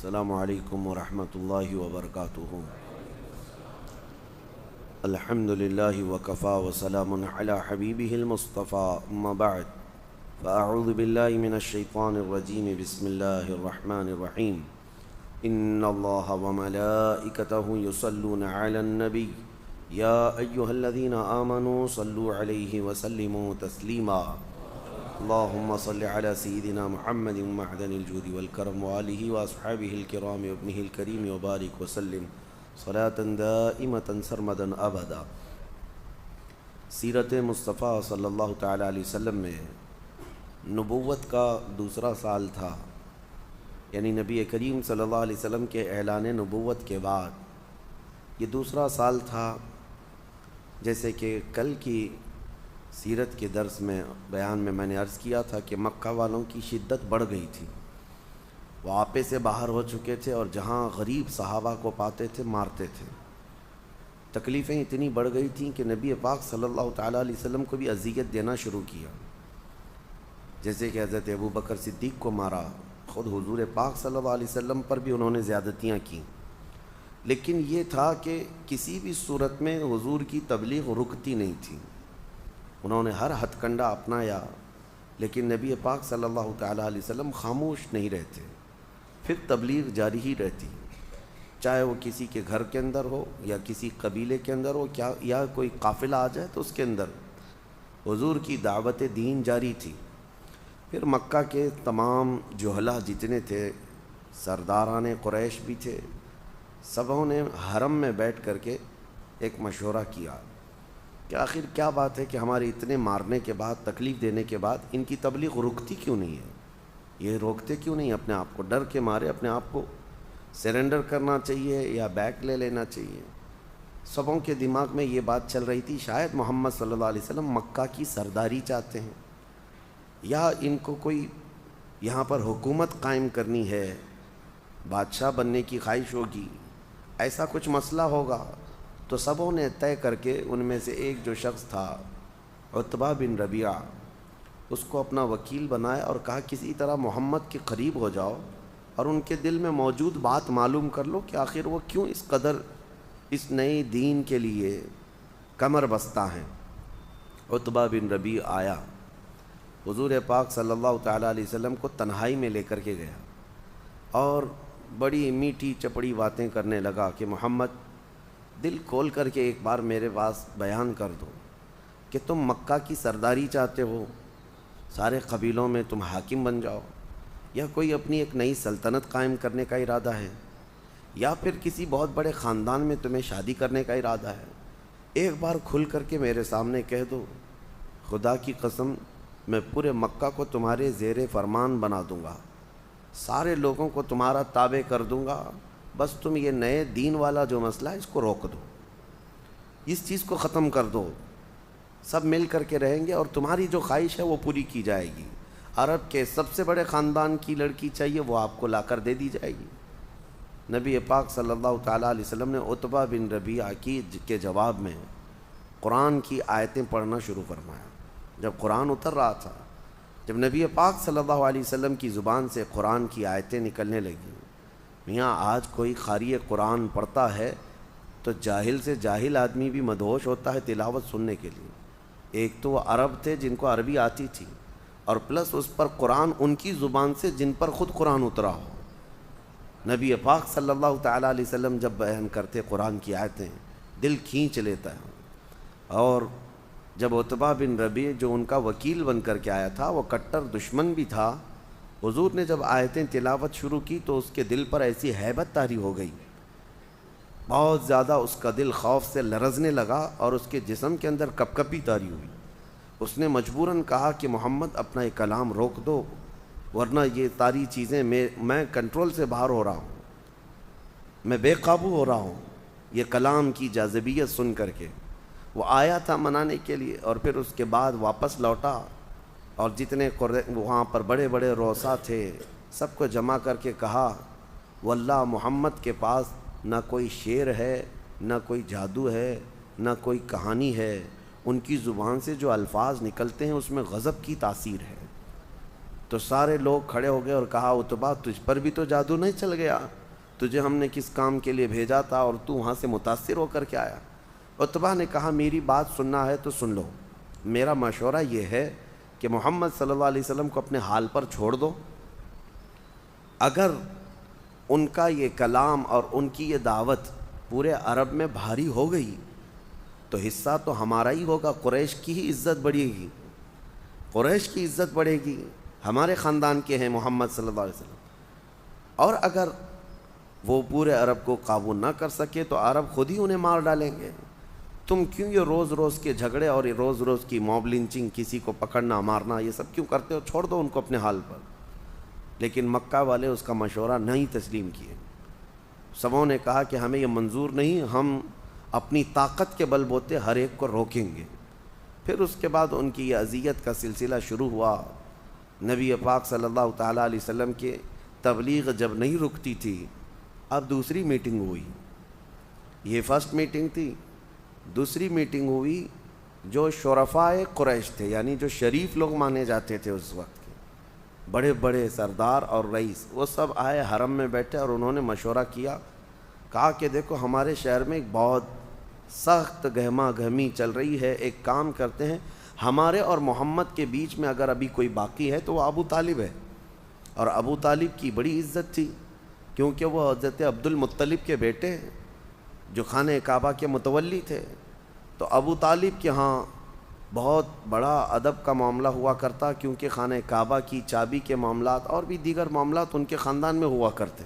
السلام علیکم ورحمۃ اللہ وبرکاتہ۔ الحمد للہ وکفا وسلام علی حبیبہ المصطفیٰ، اما بعد فاعوذ باللہ من الشیطان الرجیم، بسم اللہ الرحمن الرحیم۔ ان اللہ وملائکتہ یصلون علی النبی یا ایہا الذین آمنوا صلوا علیہ وسلموا تسلیما۔ اللہم صل علی سیدنا محمد معدن الجود والکرم وآلہ واصحابہ الکرام وابنہ الکریم وبارک وسلم صلاة دائمة سرمدا ابدا۔ سیرت مصطفیٰ صلی اللہ تعالیٰ علیہ وسلم میں نبوت کا دوسرا سال تھا، یعنی نبی کریم صلی اللہ علیہ وسلم کے اعلان نبوت کے بعد یہ دوسرا سال تھا۔ جیسے کہ کل کی سیرت کے درس میں بیان میں نے عرض کیا تھا کہ مکہ والوں کی شدت بڑھ گئی تھی، وہ آپے سے باہر ہو چکے تھے اور جہاں غریب صحابہ کو پاتے تھے مارتے تھے۔ تکلیفیں اتنی بڑھ گئی تھیں کہ نبی پاک صلی اللہ تعالیٰ علیہ وسلم کو بھی اذیت دینا شروع کیا، جیسے کہ حضرت ابو بکر صدیق کو مارا، خود حضور پاک صلی اللہ علیہ وسلم پر بھی انہوں نے زیادتیاں کیں۔ لیکن یہ تھا کہ کسی بھی صورت میں حضور کی تبلیغ رکتی نہیں تھی، انہوں نے ہر ہتھ کنڈا اپنایا، لیکن نبی پاک صلی اللہ تعالیٰ علیہ وسلم خاموش نہیں رہتے، پھر تبلیغ جاری ہی رہتی، چاہے وہ کسی کے گھر کے اندر ہو یا کسی قبیلے کے اندر ہو، یا کوئی قافلہ آ جائے تو اس کے اندر حضور کی دعوت دین جاری تھی۔ پھر مکہ کے تمام جہلہ جتنے تھے، سرداران قریش بھی تھے، سبوں نے حرم میں بیٹھ کر کے ایک مشورہ کیا کہ آخر کیا بات ہے کہ ہمارے اتنے مارنے کے بعد، تکلیف دینے کے بعد ان کی تبلیغ رکتی کیوں نہیں ہے، یہ روکتے کیوں نہیں؟ اپنے آپ کو ڈر کے مارے اپنے آپ کو سرنڈر کرنا چاہیے یا بیک لے لینا چاہیے۔ سبوں کے دماغ میں یہ بات چل رہی تھی، شاید محمد صلی اللہ علیہ وسلم مکہ کی سرداری چاہتے ہیں، یا ان کو کوئی یہاں پر حکومت قائم کرنی ہے، بادشاہ بننے کی خواہش ہوگی، ایسا کچھ مسئلہ ہوگا۔ تو سبوں نے طے کر کے ان میں سے ایک جو شخص تھا عتبہ بن ربیعہ، اس کو اپنا وکیل بنایا اور کہا کسی طرح محمد کے قریب ہو جاؤ اور ان کے دل میں موجود بات معلوم کر لو کہ آخر وہ کیوں اس قدر اس نئے دین کے لیے کمر بستہ ہیں۔ عتبہ بن ربیعہ آیا، حضور پاک صلی اللہ تعالیٰ علیہ وسلم کو تنہائی میں لے کر کے گیا اور بڑی میٹھی چپڑی باتیں کرنے لگا کہ محمد، دل کھول کر کے ایک بار میرے پاس بیان کر دو کہ تم مکہ کی سرداری چاہتے ہو، سارے قبیلوں میں تم حاکم بن جاؤ، یا کوئی اپنی ایک نئی سلطنت قائم کرنے کا ارادہ ہے، یا پھر کسی بہت بڑے خاندان میں تمہیں شادی کرنے کا ارادہ ہے؟ ایک بار کھل کر کے میرے سامنے کہہ دو، خدا کی قسم میں پورے مکہ کو تمہارے زیر فرمان بنا دوں گا، سارے لوگوں کو تمہارا تابع کر دوں گا، بس تم یہ نئے دین والا جو مسئلہ ہے اس کو روک دو، اس چیز کو ختم کر دو، سب مل کر کے رہیں گے اور تمہاری جو خواہش ہے وہ پوری کی جائے گی۔ عرب کے سب سے بڑے خاندان کی لڑکی چاہیے، وہ آپ کو لا کر دے دی جائے گی۔ نبی پاک صلی اللہ تعالیٰ علیہ وسلم نے عتبہ بن ربیعہ کے جواب میں قرآن کی آیتیں پڑھنا شروع فرمایا۔ جب قرآن اتر رہا تھا، جب نبی پاک صلی اللہ علیہ وسلم کی زبان سے قرآن کی آیتیں نکلنے لگیں، میاں آج کوئی قاری قرآن پڑھتا ہے تو جاہل سے جاہل آدمی بھی مدہوش ہوتا ہے تلاوت سننے کے لیے۔ ایک تو وہ عرب تھے جن کو عربی آتی تھی، اور پلس اس پر قرآن ان کی زبان سے جن پر خود قرآن اترا ہو۔ نبی پاک صلی اللہ تعالیٰ علیہ وسلم جب بیان کرتے قرآن کی آیتیں، دل کھینچ لیتا ہے۔ اور جب عتبہ بن ربیعہ جو ان کا وکیل بن کر کے آیا تھا، وہ کٹر دشمن بھی تھا، حضور نے جب آیتیں تلاوت شروع کی تو اس کے دل پر ایسی ہیبت طاری ہو گئی، بہت زیادہ اس کا دل خوف سے لرزنے لگا اور اس کے جسم کے اندر کپکپی طاری ہوئی۔ اس نے مجبوراً کہا کہ محمد اپنا یہ کلام روک دو، ورنہ یہ ساری چیزیں میں کنٹرول سے باہر ہو رہا ہوں، میں بے قابو ہو رہا ہوں۔ یہ کلام کی جاذبیت سن کر کے وہ آیا تھا منانے کے لیے، اور پھر اس کے بعد واپس لوٹا اور جتنے وہاں پر بڑے بڑے روسا تھے سب کو جمع کر کے کہا، واللہ محمد کے پاس نہ کوئی شعر ہے، نہ کوئی جادو ہے، نہ کوئی کہانی ہے، ان کی زبان سے جو الفاظ نکلتے ہیں اس میں غضب کی تاثیر ہے۔ تو سارے لوگ کھڑے ہو گئے اور کہا عتبہ تجھ پر بھی تو جادو نہیں چل گیا؟ تجھے ہم نے کس کام کے لیے بھیجا تھا اور تو وہاں سے متاثر ہو کر کے آیا؟ عتبہ نے کہا میری بات سننا ہے تو سن لو، میرا مشورہ یہ ہے کہ محمد صلی اللہ علیہ وسلم کو اپنے حال پر چھوڑ دو۔ اگر ان کا یہ کلام اور ان کی یہ دعوت پورے عرب میں بھاری ہو گئی تو حصہ تو ہمارا ہی ہوگا، قریش کی ہی عزت بڑھے گی، قریش کی عزت بڑھے گی، ہمارے خاندان کے ہیں محمد صلی اللہ علیہ وسلم۔ اور اگر وہ پورے عرب کو قابو نہ کر سکے تو عرب خود ہی انہیں مار ڈالیں گے۔ تم کیوں یہ روز روز کے جھگڑے اور یہ روز روز کی موب لنچنگ، کسی کو پکڑنا مارنا، یہ سب کیوں کرتے ہو؟ چھوڑ دو ان کو اپنے حال پر۔ لیکن مکہ والے اس کا مشورہ نہیں تسلیم کیے۔ سبوں نے کہا کہ ہمیں یہ منظور نہیں، ہم اپنی طاقت کے بل بوتے ہر ایک کو روکیں گے۔ پھر اس کے بعد ان کی یہ اذیت کا سلسلہ شروع ہوا۔ نبی پاک صلی اللہ تعالیٰ علیہ وسلم کے تبلیغ جب نہیں رکتی تھی، اب دوسری میٹنگ ہوئی۔ یہ فرسٹ میٹنگ تھی، دوسری میٹنگ ہوئی جو شرفائے قریش تھے، یعنی جو شریف لوگ مانے جاتے تھے اس وقت کے بڑے بڑے سردار اور رئیس، وہ سب آئے حرم میں بیٹھے اور انہوں نے مشورہ کیا، کہا کہ دیکھو ہمارے شہر میں ایک بہت سخت گہما گہمی چل رہی ہے، ایک کام کرتے ہیں، ہمارے اور محمد کے بیچ میں اگر ابھی کوئی باقی ہے تو وہ ابو طالب ہے۔ اور ابو طالب کی بڑی عزت تھی کیونکہ وہ حضرت عبد المطلب کے بیٹے ہیں جو خانہ کعبہ کے متولی تھے۔ تو ابو طالب کے ہاں بہت بڑا ادب کا معاملہ ہوا کرتا کیونکہ خانہ کعبہ کی چابی کے معاملات اور بھی دیگر معاملات ان کے خاندان میں ہوا کرتے۔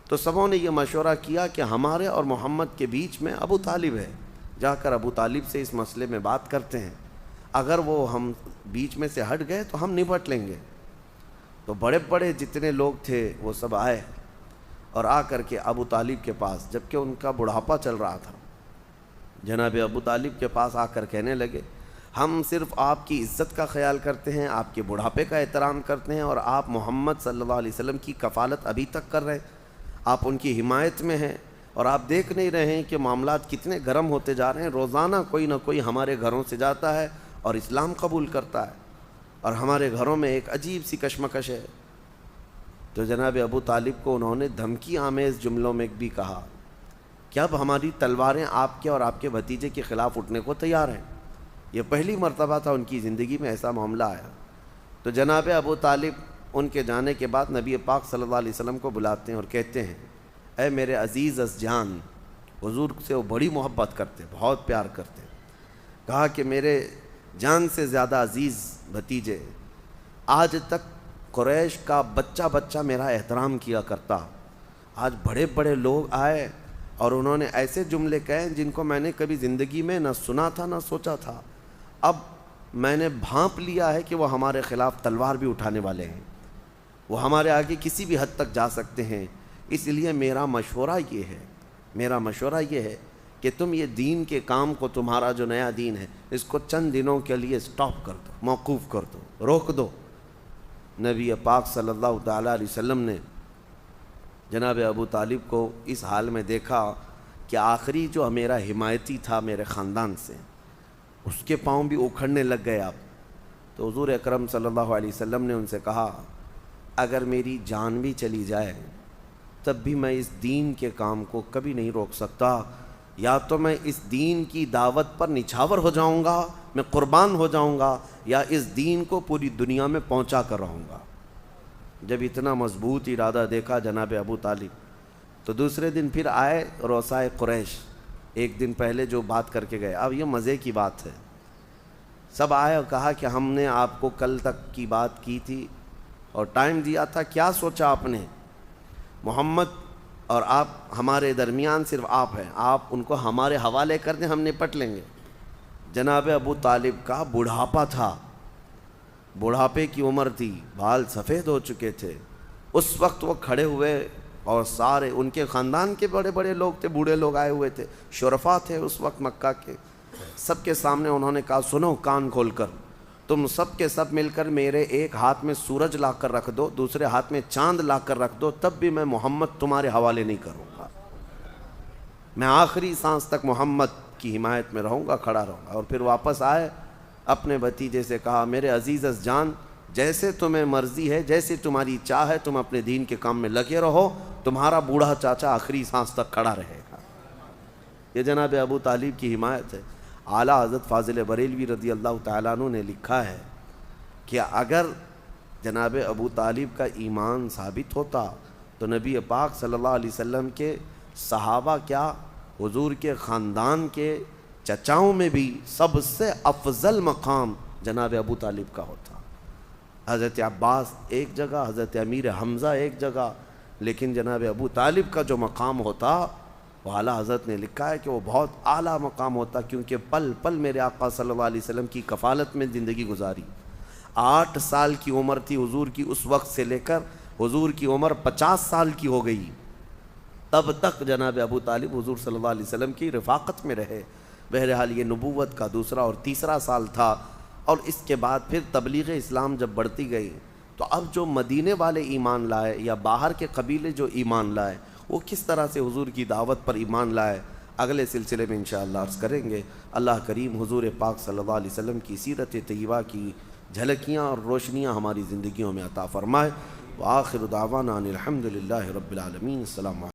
تو سبوں نے یہ مشورہ کیا کہ ہمارے اور محمد کے بیچ میں ابو طالب ہے، جا کر ابو طالب سے اس مسئلے میں بات کرتے ہیں، اگر وہ ہم بیچ میں سے ہٹ گئے تو ہم نپٹ لیں گے۔ تو بڑے بڑے جتنے لوگ تھے وہ سب آئے اور آ کر کے ابو طالب کے پاس، جبکہ ان کا بڑھاپا چل رہا تھا، جناب ابو طالب کے پاس آ کر کہنے لگے ہم صرف آپ کی عزت کا خیال کرتے ہیں، آپ کے بڑھاپے کا احترام کرتے ہیں، اور آپ محمد صلی اللہ علیہ وسلم کی کفالت ابھی تک کر رہے ہیں، آپ ان کی حمایت میں ہیں، اور آپ دیکھ نہیں رہے ہیں کہ معاملات کتنے گرم ہوتے جا رہے ہیں۔ روزانہ کوئی نہ کوئی ہمارے گھروں سے جاتا ہے اور اسلام قبول کرتا ہے، اور ہمارے گھروں میں ایک عجیب سی کشمکش ہے۔ تو جناب ابو طالب کو انہوں نے دھمکی آمیز جملوں میں بھی کہا کہ اب ہماری تلواریں آپ کے اور آپ کے بھتیجے کے خلاف اٹھنے کو تیار ہیں۔ یہ پہلی مرتبہ تھا ان کی زندگی میں ایسا معاملہ آیا۔ تو جناب ابو طالب ان کے جانے کے بعد نبی پاک صلی اللہ علیہ وسلم کو بلاتے ہیں اور کہتے ہیں اے میرے عزیز از جان، حضور سے وہ بڑی محبت کرتے، بہت پیار کرتے، کہا کہ میرے جان سے زیادہ عزیز بھتیجے، آج تک قریش کا بچہ بچہ میرا احترام کیا کرتا، آج بڑے بڑے لوگ آئے اور انہوں نے ایسے جملے کہے جن کو میں نے کبھی زندگی میں نہ سنا تھا نہ سوچا تھا۔ اب میں نے بھانپ لیا ہے کہ وہ ہمارے خلاف تلوار بھی اٹھانے والے ہیں، وہ ہمارے آگے کسی بھی حد تک جا سکتے ہیں۔ اس لیے میرا مشورہ یہ ہے کہ تم یہ دین کے کام کو، تمہارا جو نیا دین ہے، اس کو چند دنوں کے لیے سٹاپ کر دو، موقوف کر دو، روک دو۔ نبی پاک صلی اللہ تعالیٰ علیہ وسلم نے جناب ابو طالب کو اس حال میں دیکھا کہ آخری جو میرا حمایتی تھا میرے خاندان سے، اس کے پاؤں بھی اکھڑنے لگ گئے اب۔ تو حضور اکرم صلی اللہ علیہ وسلم نے ان سے کہا اگر میری جان بھی چلی جائے تب بھی میں اس دین کے کام کو کبھی نہیں روک سکتا، یا تو میں اس دین کی دعوت پر نچھاور ہو جاؤں گا، میں قربان ہو جاؤں گا، یا اس دین کو پوری دنیا میں پہنچا کر رہوں گا۔ جب اتنا مضبوط ارادہ دیکھا جناب ابو طالب تو دوسرے دن پھر آئے روسائے قریش، ایک دن پہلے جو بات کر کے گئے۔ اب یہ مزے کی بات ہے، سب آئے اور کہا کہ ہم نے آپ کو کل تک کی بات کی تھی اور ٹائم دیا تھا، کیا سوچا آپ نے؟ محمد اور آپ ہمارے درمیان صرف آپ ہیں، آپ ان کو ہمارے حوالے کر دیں، ہم نپٹ لیں گے۔ جناب ابو طالب کا بڑھاپا تھا، بڑھاپے کی عمر تھی، بال سفید ہو چکے تھے۔ اس وقت وہ کھڑے ہوئے اور سارے ان کے خاندان کے بڑے بڑے لوگ تھے، بوڑھے لوگ آئے ہوئے تھے، شرفا تھے اس وقت مکہ کے، سب کے سامنے انہوں نے کہا سنو کان کھول کر، تم سب کے سب مل کر میرے ایک ہاتھ میں سورج لا کر رکھ دو، دوسرے ہاتھ میں چاند لا کر رکھ دو، تب بھی میں محمد تمہارے حوالے نہیں کروں گا، میں آخری سانس تک محمد کی حمایت میں رہوں گا، کھڑا رہوں گا۔ اور پھر واپس آئے، اپنے بھتیجے سے کہا میرے عزیز از جان، جیسے تمہیں مرضی ہے، جیسے تمہاری چاہ ہے، تم اپنے دین کے کام میں لگے رہو، تمہارا بوڑھا چاچا آخری سانس تک کھڑا رہے گا۔ یہ جناب ابو طالب کی حمایت ہے۔ اعلیٰ حضرت فاضل بریلوی رضی اللہ تعالیٰ عنہ نے لکھا ہے کہ اگر جناب ابو طالب کا ایمان ثابت ہوتا تو نبی پاک صلی اللہ علیہ وسلم کے صحابہ کیا، حضور کے خاندان کے چچاؤں میں بھی سب سے افضل مقام جناب ابو طالب کا ہوتا۔ حضرت عباس ایک جگہ، حضرت امیر حمزہ ایک جگہ، لیکن جناب ابو طالب کا جو مقام ہوتا وہ اعلیٰ حضرت نے لکھا ہے کہ وہ بہت اعلیٰ مقام ہوتا، کیونکہ پل پل میرے آقا صلی اللہ علیہ وسلم کی کفالت میں زندگی گزاری۔ 8 سال کی عمر تھی حضور کی اس وقت سے لے کر حضور کی عمر 50 سال کی ہو گئی، تب تک جناب ابو طالب حضور صلی اللہ علیہ وسلم کی رفاقت میں رہے۔ بہرحال یہ نبوت کا دوسرا اور تیسرا سال تھا، اور اس کے بعد پھر تبلیغ اسلام جب بڑھتی گئی تو اب جو مدینے والے ایمان لائے یا باہر کے قبیلے جو ایمان لائے وہ کس طرح سے حضور کی دعوت پر ایمان لائے، اگلے سلسلے میں انشاءاللہ عرض کریں گے۔ اللہ کریم حضور پاک صلی اللہ علیہ وسلم کی سیرت طیبہ کی جھلکیاں اور روشنیاں ہماری زندگیوں میں عطا فرمائے۔ وآخر دعوانا ان الحمد للہ رب العالمین۔ السلام علیکم۔